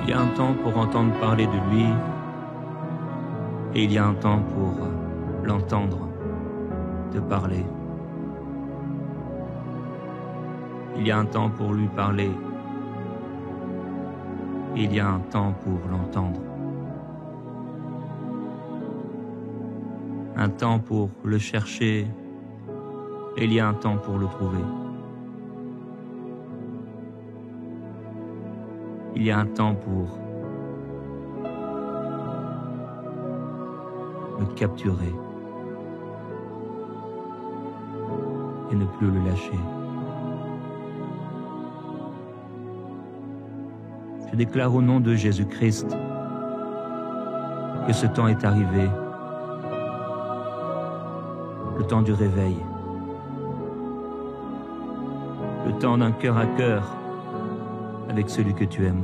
Il y a un temps pour entendre parler de lui et il y a un temps pour l'entendre te parler. Il y a un temps pour lui parler et il y a un temps pour l'entendre. Un temps pour le chercher et il y a un temps pour le trouver. Il y a un temps pour le capturer et ne plus le lâcher. Je déclare au nom de Jésus-Christ que ce temps est arrivé, le temps du réveil, le temps d'un cœur à cœur avec celui que tu aimes.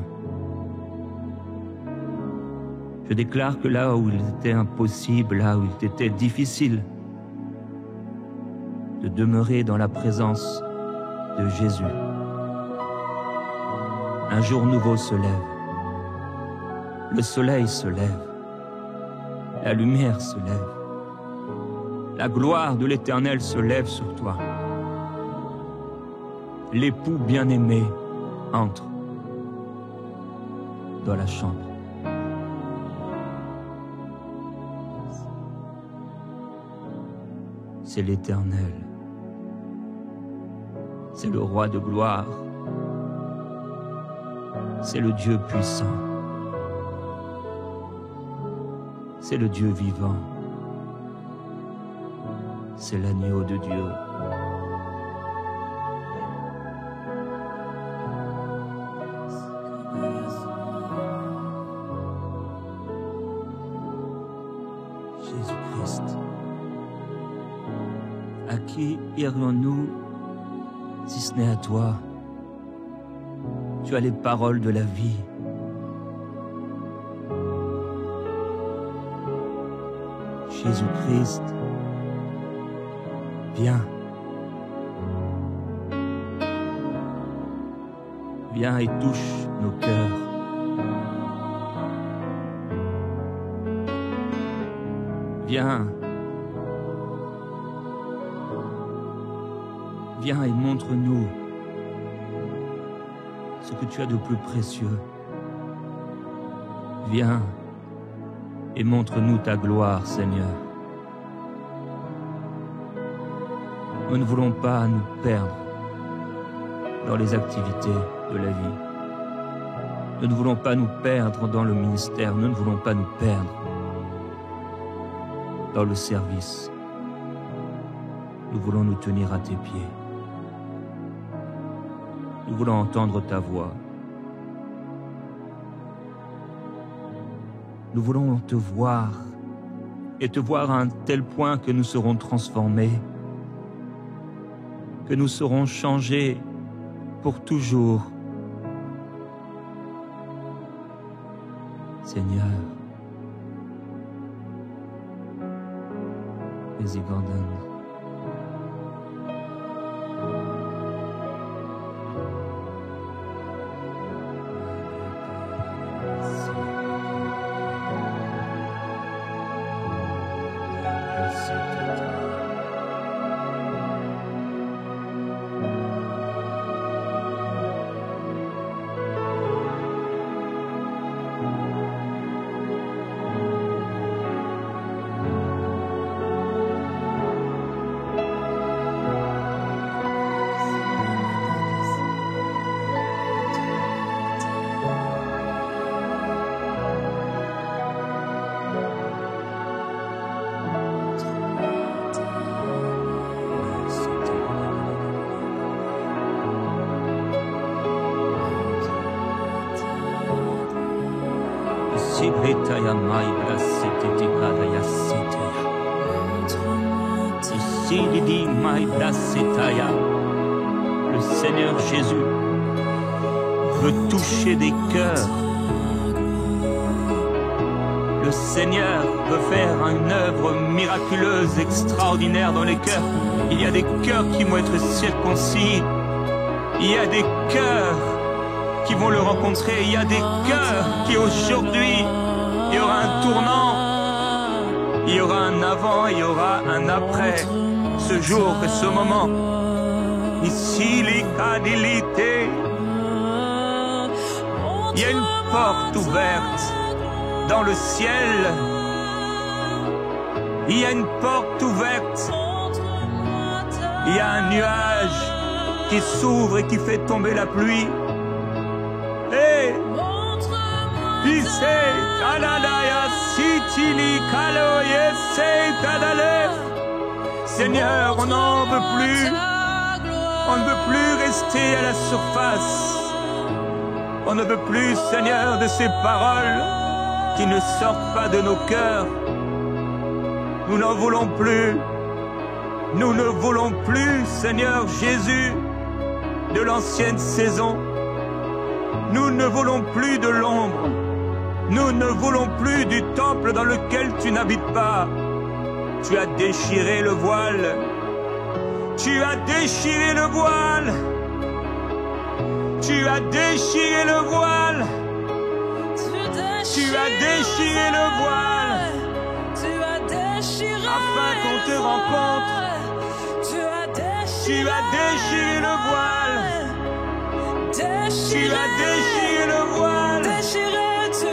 Je déclare que là où il était impossible, là où il était difficile de demeurer dans la présence de Jésus, un jour nouveau se lève, le soleil se lève, la lumière se lève, la gloire de l'Éternel se lève sur toi. L'époux bien-aimé entre dans la chambre. C'est l'Éternel. C'est le roi de gloire. C'est le Dieu puissant. C'est le Dieu vivant. C'est l'agneau de Dieu. Jésus-Christ. À qui irions-nous si ce n'est à toi? Tu as les paroles de la vie. Jésus-Christ, viens. Viens et touche nos cœurs. Viens. Viens et montre-nous ce que tu as de plus précieux. Viens et montre-nous ta gloire, Seigneur. Nous ne voulons pas nous perdre dans les activités de la vie. Nous ne voulons pas nous perdre dans le ministère. Nous ne voulons pas nous perdre dans le service. Nous voulons nous tenir à tes pieds. Nous voulons entendre ta voix. Nous voulons te voir et te voir à un tel point que nous serons transformés, que nous serons changés pour toujours. Seigneur, vas-y, Gordon. Le Seigneur Jésus veut toucher des cœurs. Le Seigneur veut faire une œuvre miraculeuse, extraordinaire dans les cœurs. Il y a des cœurs qui vont être circoncis. Il y a des cœurs qui vont le rencontrer. Il y a des cœurs qui aujourd'hui, il y aura un tournant, il y aura un avant, il y aura un après ce jour et ce moment. Ici, les cadilités, il y a une porte ouverte dans le ciel. Il y a une porte ouverte. Il y a un nuage qui s'ouvre et qui fait tomber la pluie. Et Seigneur, on n'en veut plus. On ne veut plus rester à la surface. On ne veut plus, Seigneur, de ces paroles qui ne sortent pas de nos cœurs. Nous n'en voulons plus. Nous ne voulons plus, Seigneur Jésus, de l'ancienne saison. Nous ne voulons plus de l'ombre. Nous ne voulons plus du temple dans lequel tu n'habites pas. Tu as déchiré le voile. Tu as déchiré le voile. Tu as déchiré le voile. Tu as déchiré le voile. Afin qu'on te rencontre. Tu as déchiré le voile. Tu as déchiré le voile. Tu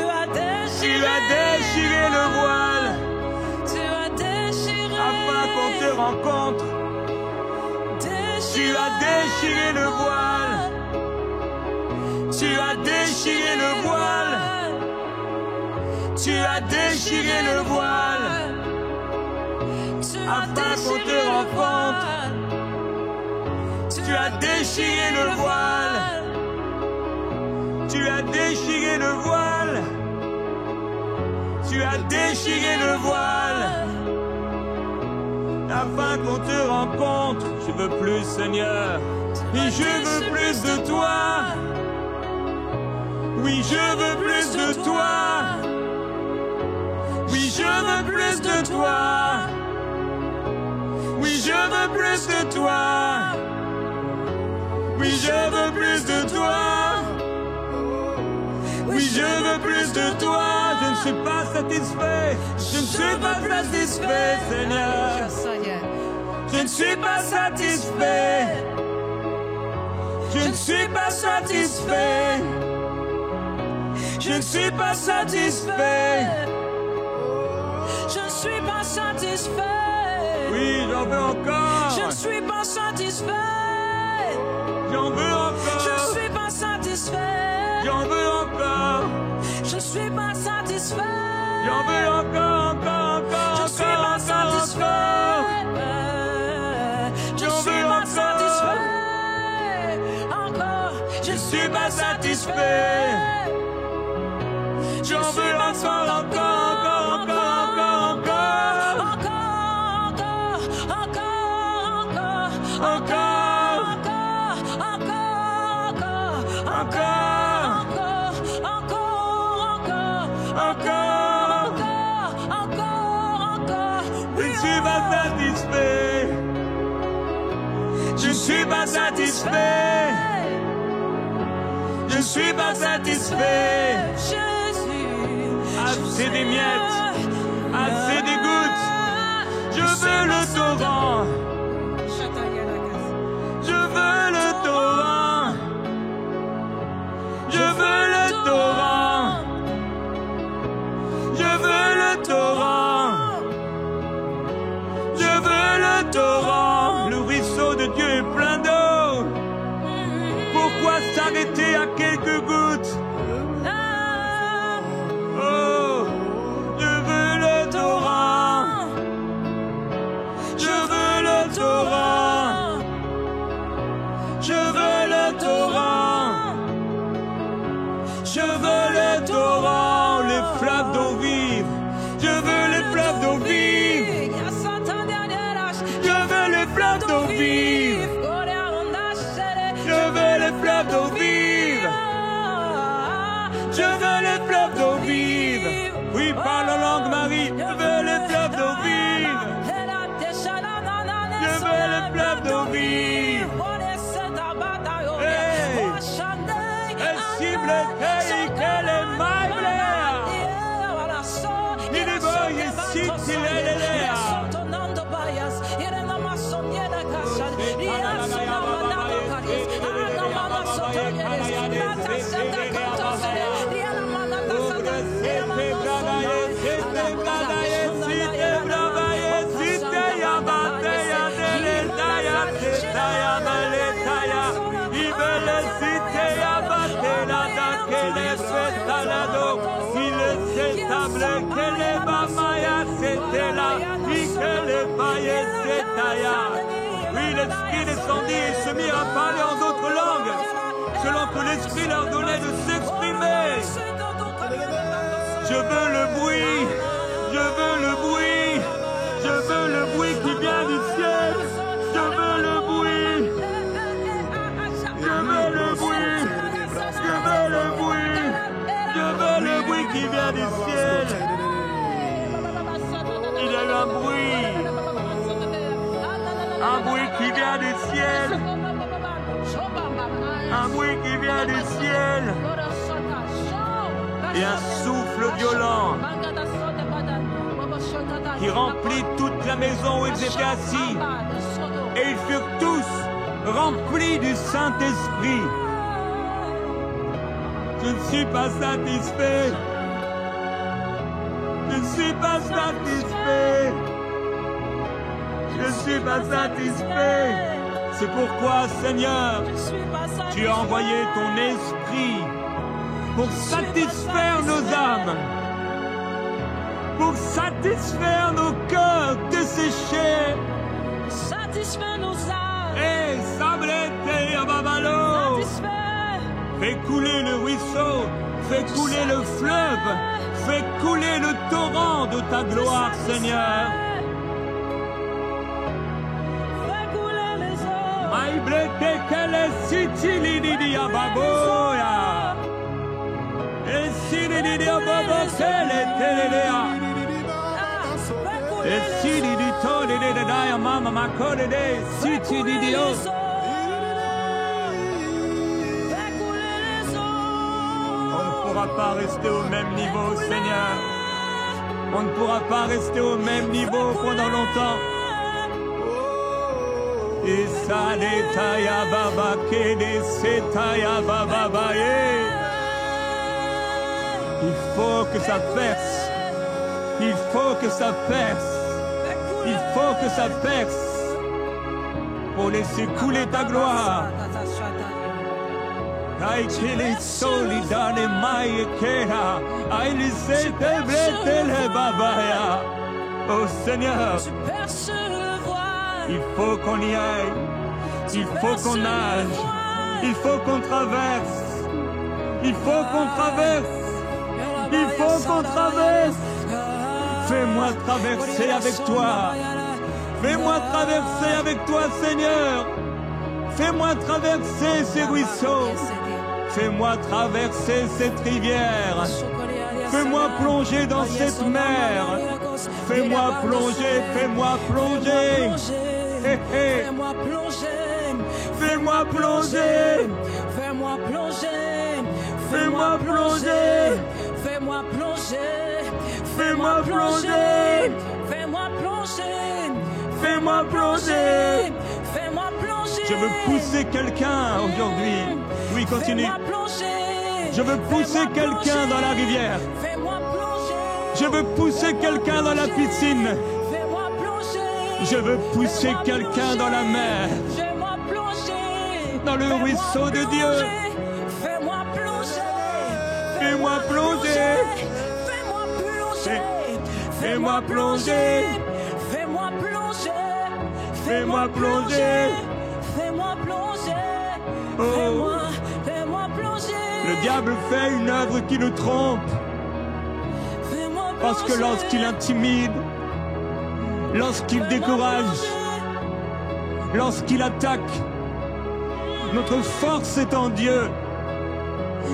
as déchiré le voile. Afin qu'on te rencontre. Tu as déchiré le voile. Tu as déchiré le voile. Tu as déchiré le voile. Afin qu'on te rencontre. Tu as déchiré le voile. Tu as déchiré le voile. Tu as déchiré le voile. Afin qu'on te rencontre. Je veux plus, Seigneur. Et je veux plus de toi. Oui, je veux plus de toi. Oui, je veux plus de toi. Oui, je veux plus de toi. Oui, je veux plus de toi. Oui, je veux plus de toi. Je ne suis pas satisfait. Je ne suis pas satisfait, Seigneur. Je ne suis pas satisfait. Je ne suis pas satisfait. Je ne suis pas satisfait. Je ne suis pas satisfait. Oui, j'en veux encore. Je ne suis pas satisfait. J'en veux encore. Je ne suis pas satisfait. J'en veux encore. Je ne suis pas satisfait. J'en veux encore, encore, encore. Je ne suis pas satisfait. Je ne suis pas satisfait. Encore. Je ne suis pas satisfait. J'en veux encore, encore, encore, encore, Je ne suis pas satisfait. Je ne suis pas satisfait. Je ne suis pas satisfait. Assez des miettes, assez des gouttes. Je veux le torrent. Je veux le torrent. Je veux le torrent. Je veux le torrent. Je veux le torrent. Le ruisseau de Dieu est plein d'eau. Pourquoi s'arrêter à quelques gouttes? Oh, je veux le torrent. Je veux le torrent. Je veux le torrent. Je veux le torrent, les fleuves d'eau vive. Je veux les fleuves d'eau vive. Je veux les fleuves d'eau vive. Je veux les fleuves d'eau vive. Je veux les fleuves d'eau vive. Oui, parle en langue Marie. Je veux les fleuves d'eau vive. Je veux les fleuves d'eau vive. Hey. Oui, l'Esprit descendit et se mit à parler en d'autres langues, selon que l'Esprit leur donnait de s'exprimer. Je veux le bruit, je veux le bruit, je veux le bruit qui vient du ciel. Je veux le bruit, je veux le bruit, je veux le bruit, je veux le bruit qui vient du ciel. Il y a eu un bruit qui vient du ciel, un bruit qui vient du ciel, et un souffle violent qui remplit toute la maison où ils étaient assis, et ils furent tous remplis du Saint-Esprit. Je ne suis pas satisfait, je ne suis pas satisfait. Je ne suis pas satisfait. C'est pourquoi, Seigneur, tu as envoyé ton esprit pour satisfaire nos âmes, pour satisfaire nos cœurs desséchés. Satisfais nos âmes. Et sablete ababalo. Fais couler le ruisseau, fais couler le fleuve, fais couler le torrent de ta gloire, Seigneur. Aibrete kele sitili di ababoya. Esili di ababo kele telelea. Esili di tole de daya mama makore de sitili di o. On ne pourra pas rester au même niveau, Seigneur. On ne pourra pas rester au même niveau pendant longtemps. Il faut que ça perce. Il faut que ça perce. Il faut que ça perce pour laisser couler ta gloire. Oh Seigneur, il faut qu'on y aille, il faut qu'on nage, il faut qu'on traverse, il faut qu'on traverse, il faut qu'on traverse. Fais-moi traverser avec toi, fais-moi traverser avec toi, Seigneur. Fais-moi traverser ces ruisseaux, fais-moi traverser cette rivière, fais-moi plonger dans cette mer, fais-moi plonger, fais-moi plonger. Fais-moi plonger, fais-moi plonger, fais-moi plonger, fais-moi plonger, fais-moi plonger, fais-moi plonger, fais-moi plonger, fais-moi plonger, fais-moi plonger. Je veux pousser quelqu'un aujourd'hui. Oui, continue. Je veux pousser quelqu'un dans la rivière. Je veux pousser quelqu'un dans la piscine. Je veux pousser quelqu'un dans la mer, dans le ruisseau de Dieu. Fais-moi plonger, fais-moi plonger, fais-moi plonger, fais-moi plonger, fais-moi plonger, fais-moi plonger, fais-moi plonger. Le diable fait une œuvre qui nous trompe, parce que lorsqu'il intimide, lorsqu'il décourage, lorsqu'il attaque, notre force est en Dieu,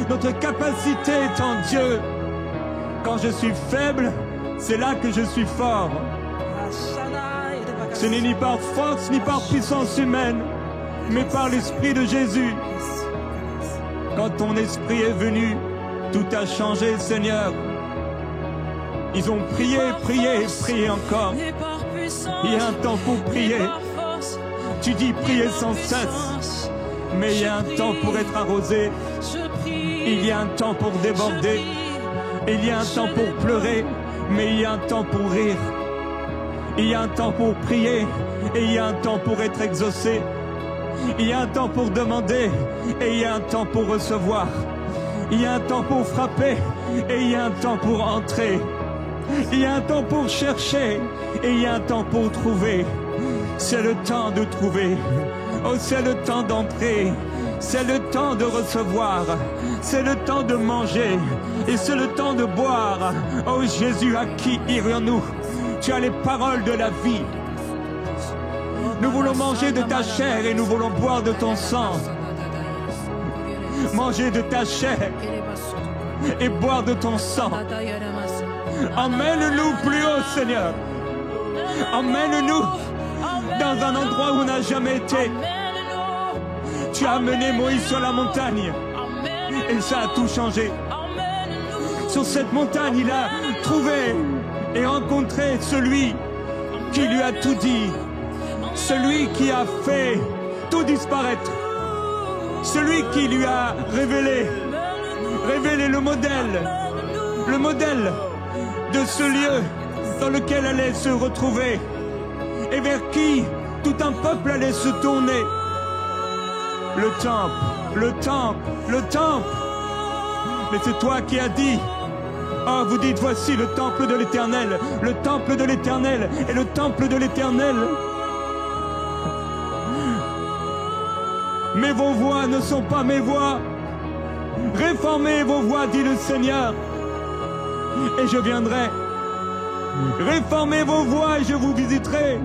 notre capacité est en Dieu. Quand je suis faible, c'est là que je suis fort. Ce n'est ni par force ni par puissance humaine, mais par l'Esprit de Jésus. Quand ton Esprit est venu, tout a changé, Seigneur. Ils ont prié, prié, prié encore. Il y a un temps pour prier. Tu dis prier sans cesse. Mais il y a un temps pour être arrosé. Il y a un temps pour déborder. Il y a un temps pour pleurer. Mais il y a un temps pour rire. Il y a un temps pour prier. Et il y a un temps pour être exaucé. Il y a un temps pour demander. Et il y a un temps pour recevoir. Il y a un temps pour frapper. Et il y a un temps pour entrer. Il y a un temps pour chercher et il y a un temps pour trouver. C'est le temps de trouver. Oh, c'est le temps d'entrer. C'est le temps de recevoir. C'est le temps de manger. Et c'est le temps de boire. Oh Jésus, à qui irions-nous? Tu as les paroles de la vie. Nous voulons manger de ta chair et nous voulons boire de ton sang. Manger de ta chair et boire de ton sang. Emmène-nous plus haut, Seigneur. Emmène-nous dans un endroit où on n'a jamais été. Tu as amené Moïse sur la montagne et ça a tout changé. Sur cette montagne, il a trouvé et rencontré celui qui lui a tout dit, celui qui a fait tout disparaître, celui qui lui a révélé le modèle de ce lieu dans lequel allait se retrouver et vers qui tout un peuple allait se tourner. Le temple, le temple, le temple. Mais c'est toi qui as dit. Oh, vous dites, voici le temple de l'Éternel, le temple de l'Éternel et le temple de l'Éternel. Mais vos voix ne sont pas mes voix. Réformez vos voix, dit le Seigneur, et je viendrai. Réformez vos voix et je vous visiterai.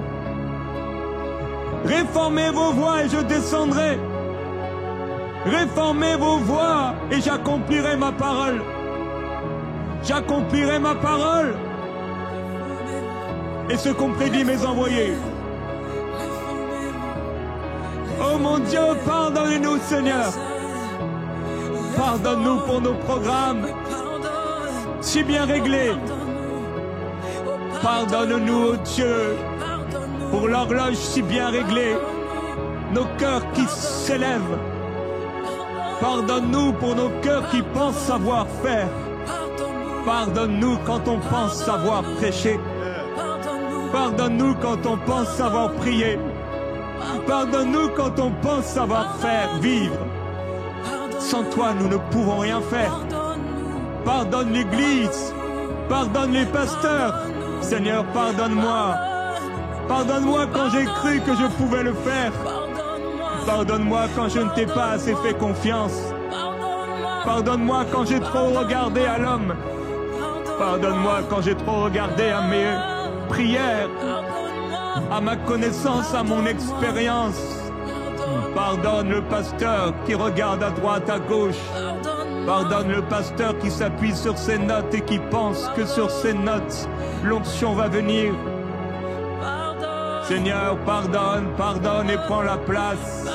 Réformez vos voix et je descendrai. Réformez vos voix et j'accomplirai ma parole. J'accomplirai ma parole. Et ce qu'ont prédit mes envoyés. Oh mon Dieu, pardonne-nous, Seigneur. Pardonne-nous pour nos programmes si bien réglés. Pardonne-nous, oh Dieu, pour l'horloge si bien réglée. Nos cœurs qui s'élèvent. Pardonne-nous pour nos cœurs qui pensent savoir faire. Pardonne-nous quand on pense savoir prêcher. Pardonne-nous quand on pense savoir prier. Pardonne-nous quand on pense savoir faire, vivre. Sans toi, nous ne pouvons rien faire. Pardonne l'Église. Pardonne les pasteurs. Seigneur, pardonne-moi. Pardonne-moi quand j'ai cru que je pouvais le faire. Pardonne-moi quand je ne t'ai pas assez fait confiance. Pardonne-moi quand j'ai trop regardé à l'homme. Pardonne-moi quand j'ai trop regardé à mes prières, à ma connaissance, à mon expérience. Pardonne le pasteur qui regarde à droite, à gauche. Pardonne le pasteur qui s'appuie sur ses notes et qui pense que sur ses notes, l'onction va venir. Seigneur, pardonne, pardonne et prends la place.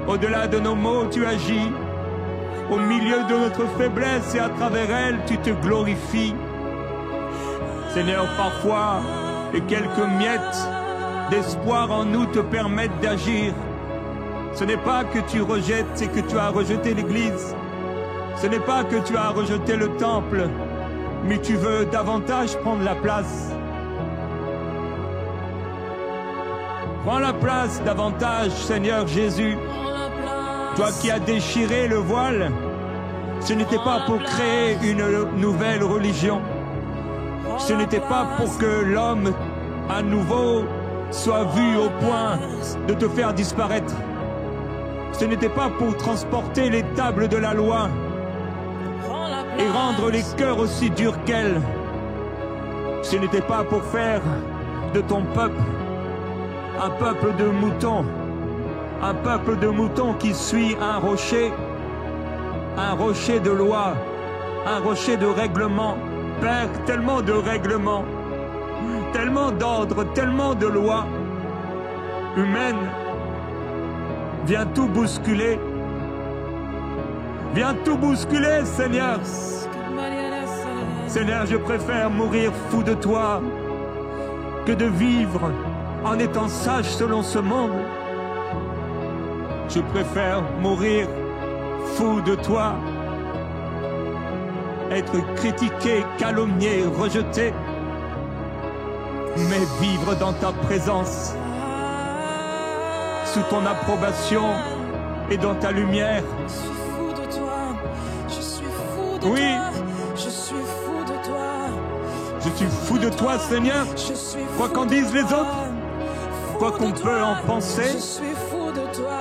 Au-delà de nos mots, tu agis. Au milieu de notre faiblesse et à travers elle, tu te glorifies. Seigneur, parfois, et quelques miettes d'espoir en nous te permettent d'agir. Ce n'est pas que tu rejettes, c'est que tu as rejeté l'Église. Ce n'est pas que tu as rejeté le temple, mais tu veux davantage prendre la place. Prends la place davantage, Seigneur Jésus. Toi qui as déchiré le voile, ce n'était pas pour créer une nouvelle religion. Ce n'était pas pour que l'homme, à nouveau, soit vu au point de te faire disparaître. Ce n'était pas pour transporter les tables de la loi et rendre les cœurs aussi durs qu'elle. Ce n'était pas pour faire de ton peuple un peuple de moutons. Un peuple de moutons qui suit un rocher de loi, un rocher de règlement. Père, tellement de règlements, tellement d'ordres, tellement de lois humaines. Viens tout bousculer. Viens tout bousculer, Seigneur. Seigneur, je préfère mourir fou de toi que de vivre en étant sage selon ce monde. Je préfère mourir fou de toi, être critiqué, calomnié, rejeté, mais vivre dans ta présence, sous ton approbation et dans ta lumière. Je suis fou de toi, je suis fou de Oui. toi, je suis fou de toi, Je suis fou de toi, Seigneur. Quoi qu'en disent les autres, quoi qu'on peut en penser, je suis fou de toi.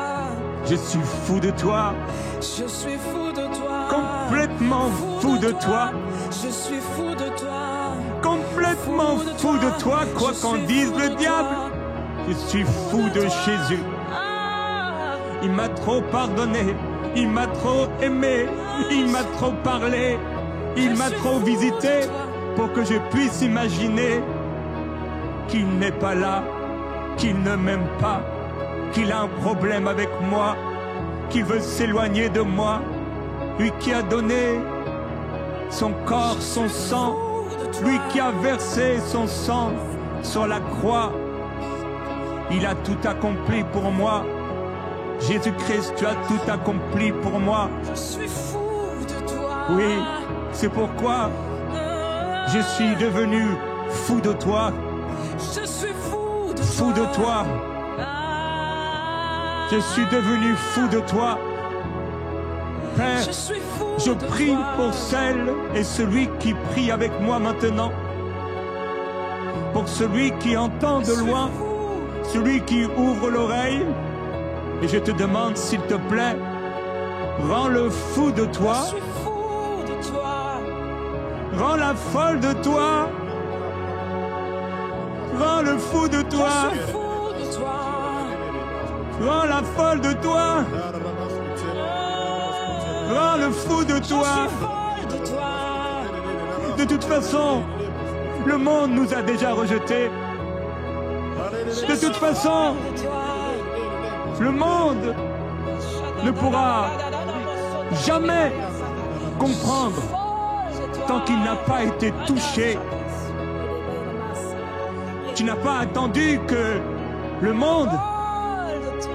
je suis fou de toi. Je suis fou de toi. Complètement fou de toi. Je suis fou de toi. Complètement fou de toi, quoi qu'en dise le diable. Je suis fou de Jésus. Il m'a trop pardonné. Il m'a trop aimé. Il m'a trop parlé. Il m'a trop visité pour que je puisse imaginer qu'il n'est pas là, qu'il ne m'aime pas, qu'il a un problème avec moi, qu'il veut s'éloigner de moi. Lui qui a donné son corps, son sang, lui qui a versé son sang sur la croix, il a tout accompli pour moi. Jésus-Christ, tu as tout accompli pour moi. Je suis fou de toi. Oui, c'est pourquoi je suis devenu fou de toi. Je suis fou de toi. Fou de toi. Je suis devenu fou de toi. Père, Je suis fou je de prie toi. pour celle et celui qui prie avec moi maintenant. Pour celui qui entend de loin, celui qui ouvre l'oreille. Et je te demande, s'il te plaît, rends-le fou de toi. Je suis fou de toi. Rends-la folle de toi. Rends-le fou de toi. Je suis fou de toi. Rends-la folle de toi. Rends-le fou de Je toi. suis folle de toi. De toute façon, le monde nous a déjà rejetés. De toute façon, le monde ne pourra jamais comprendre tant qu'il n'a pas été touché. Tu n'as pas attendu que le monde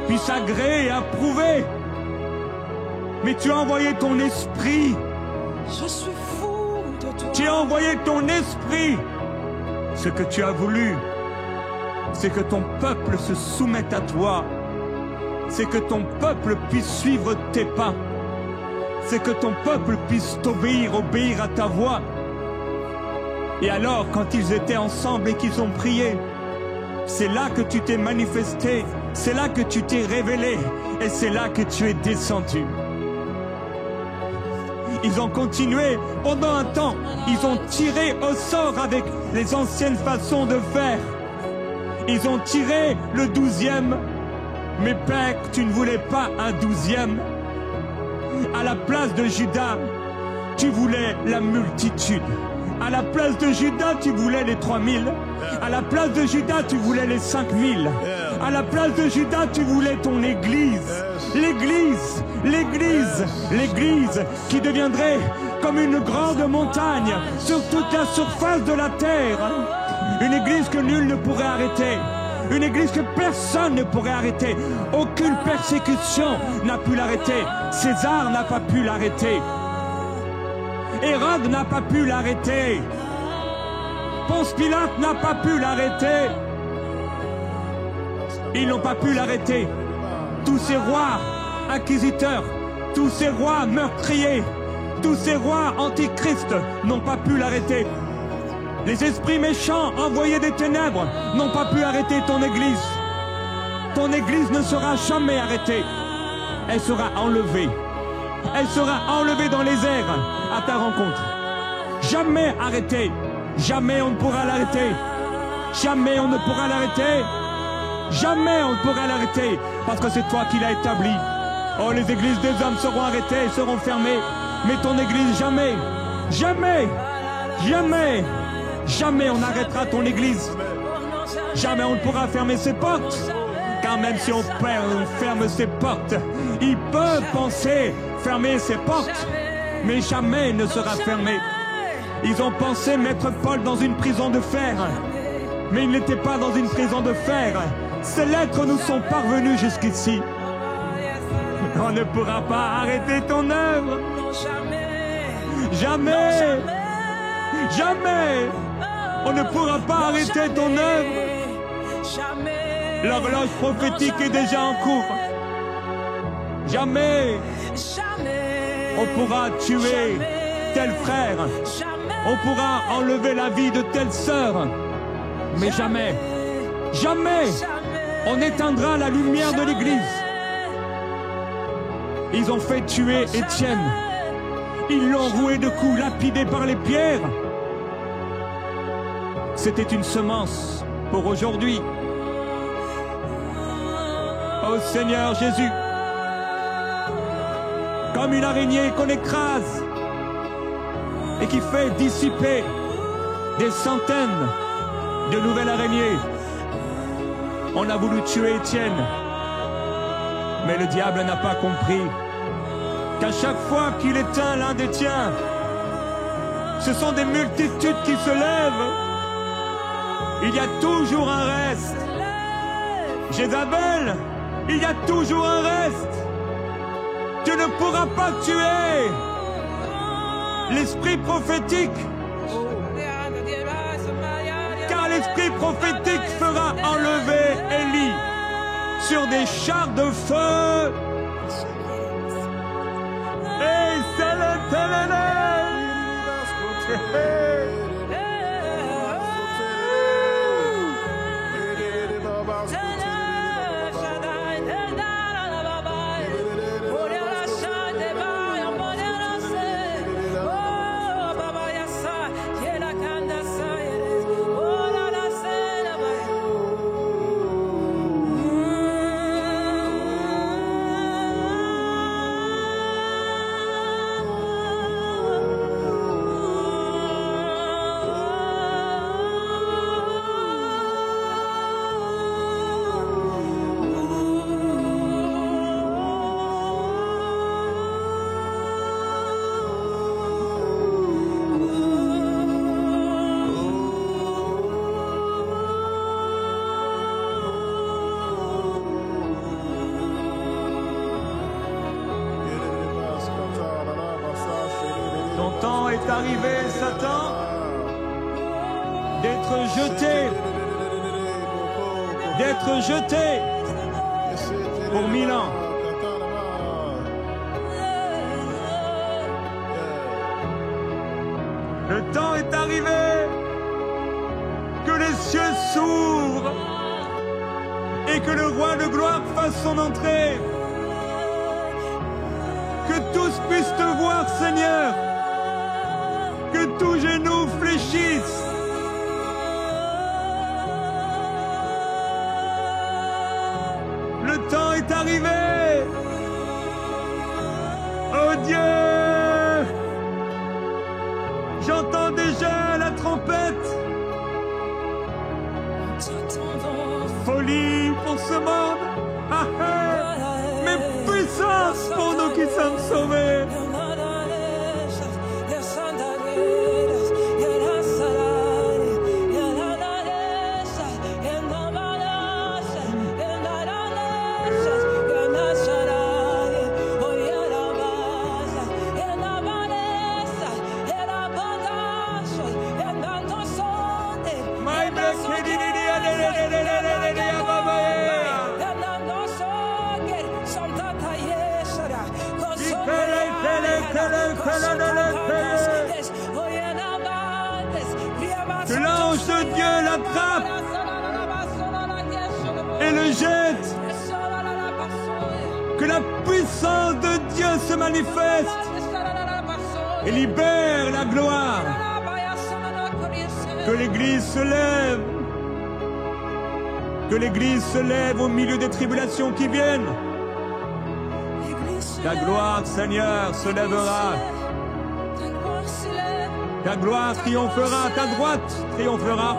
puisse agréer et approuver. Mais tu as envoyé ton esprit. Je suis fou de toi. Tu as envoyé ton esprit. Ce que tu as voulu, c'est que ton peuple se soumette à toi. C'est que ton peuple puisse suivre tes pas. C'est que ton peuple puisse t'obéir, obéir à ta voix. Et alors, quand ils étaient ensemble et qu'ils ont prié, c'est là que tu t'es manifesté, c'est là que tu t'es révélé, et c'est là que tu es descendu. Ils ont continué pendant un temps, ils ont tiré au sort avec les anciennes façons de faire. Ils ont tiré le 12e, mais Père, tu ne voulais pas un 12e. À la place de Judas, tu voulais la multitude. À la place de Judas, tu voulais les 3000. À la place de Judas, tu voulais les 5000. À la place de Judas, tu voulais ton église. L'église, l'église, l'église qui deviendrait comme une grande montagne sur toute la surface de la terre. Une église que nul ne pourrait arrêter. Une église que personne ne pourrait arrêter. Aucune persécution n'a pu l'arrêter. César n'a pas pu l'arrêter. Hérode n'a pas pu l'arrêter. Ponce Pilate n'a pas pu l'arrêter. Ils n'ont pas pu l'arrêter. Tous ces rois inquisiteurs, tous ces rois meurtriers, tous ces rois antichristes n'ont pas pu l'arrêter. Les esprits méchants envoyés des ténèbres n'ont pas pu arrêter ton église. Ton église ne sera jamais arrêtée. Elle sera enlevée. Elle sera enlevée dans les airs à ta rencontre. Jamais arrêtée. Jamais on ne pourra l'arrêter. Jamais on ne pourra l'arrêter. Jamais on ne pourra l'arrêter. Parce que c'est toi qui l'as établi. Oh, les églises des hommes seront arrêtées, seront fermées. Mais ton église, jamais. Jamais. Jamais. Jamais on n'arrêtera ton église. Jamais on ne pourra fermer ses portes. Car même si on ferme ses portes, il peut penser fermer ses portes, mais jamais ne sera fermé. Ils ont pensé mettre Paul dans une prison de fer, mais il n'était pas dans une prison de fer. Ces lettres nous sont parvenues jusqu'ici. On ne pourra pas arrêter ton œuvre. Jamais. Jamais. On ne pourra pas arrêter ton œuvre. L'horloge prophétique est déjà en cours. Jamais on pourra tuer tel frère. On pourra enlever la vie de telle sœur. Mais jamais, jamais, on n'éteindra la lumière de l'Église. Ils ont fait tuer Étienne. Ils l'ont roué de coups, lapidé par les pierres. C'était une semence pour aujourd'hui. Ô Seigneur Jésus, comme une araignée qu'on écrase et qui fait dissiper des centaines de nouvelles araignées. On a voulu tuer Étienne, mais le diable n'a pas compris qu'à chaque fois qu'il éteint l'un des tiens, ce sont des multitudes qui se lèvent. Il y a toujours un reste. Jézabel, il y a toujours un reste. Tu ne pourras pas tuer l'esprit prophétique, car l'esprit prophétique fera enlever Élie sur des chars de feu. Et c'est l'éternel. Ton temps est arrivé, Satan, d'être jeté pour 1000 ans. Le temps est arrivé que les cieux s'ouvrent et que le roi de gloire fasse son entrée. Que tous puissent te voir, Seigneur. Que tous genoux fléchissent. Le temps est arrivé. Oh Dieu, j'entends déjà la trompette. Folie pour ce monde. Ah, ah. Mais puissance pour nous qui sommes sauvés. Que l'ange de Dieu l'attrape et le jette. Que la puissance de Dieu se manifeste et libère la gloire. Que l'Église se lève. Que l'Église se lève au milieu des tribulations qui viennent. Ta gloire, Seigneur, se lèvera. Ta gloire triomphera, ta droite triomphera.